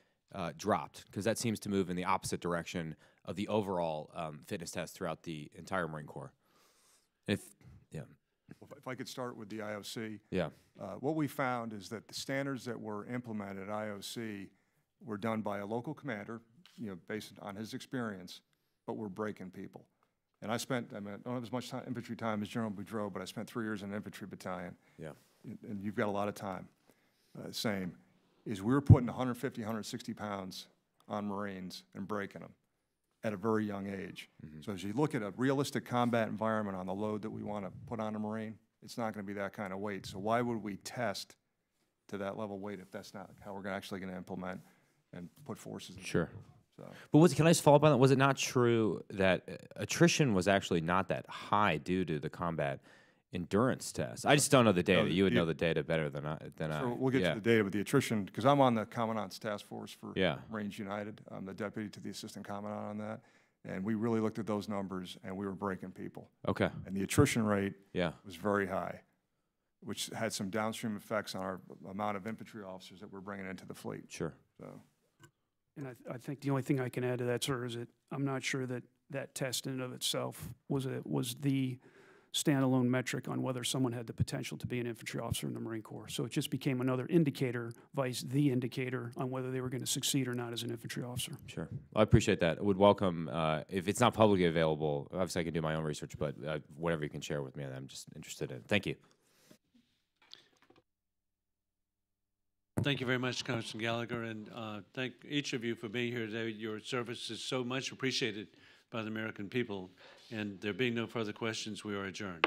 dropped? Because that seems to move in the opposite direction of the overall fitness test throughout the entire Marine Corps. If I could start with the IOC. Yeah. What we found is that the standards that were implemented at IOC were done by a local commander, you know, based on his experience, but we're breaking people. And I don't have as much infantry time as General Beaudreault, but I spent 3 years in an infantry battalion. Yeah. And you've got a lot of time. Same, is we were putting 150, 160 pounds on Marines and breaking them at a very young age. So as you look at a realistic combat environment on the load that we want to put on a Marine, it's not going to be that kind of weight. So why would we test to that level weight if that's not how we're actually going to implement and put forces in? Sure. So. But can I just follow up on that? Was it not true that attrition was actually not that high due to the combat endurance test? I just don't know the data. No, you would know the data better than I. So we'll get to the data with the attrition, because I'm on the Commandant's task force for Marines United. I'm the deputy to the assistant commandant on that. And we really looked at those numbers, and we were breaking people. Okay. And the attrition rate was very high, which had some downstream effects on our amount of infantry officers that we're bringing into the fleet. Sure. So. And I think the only thing I can add to that, sir, is that I'm not sure that that test in and of itself was the standalone metric on whether someone had the potential to be an infantry officer in the Marine Corps. So it just became another indicator, vice the indicator, on whether they were going to succeed or not as an infantry officer. Sure. I appreciate that. I would welcome, if it's not publicly available, obviously I can do my own research, but whatever you can share with me, I'm just interested in. Thank you. Thank you very much, Congressman Gallagher, and thank each of you for being here today. Your service is so much appreciated by the American people, and there being no further questions, we are adjourned.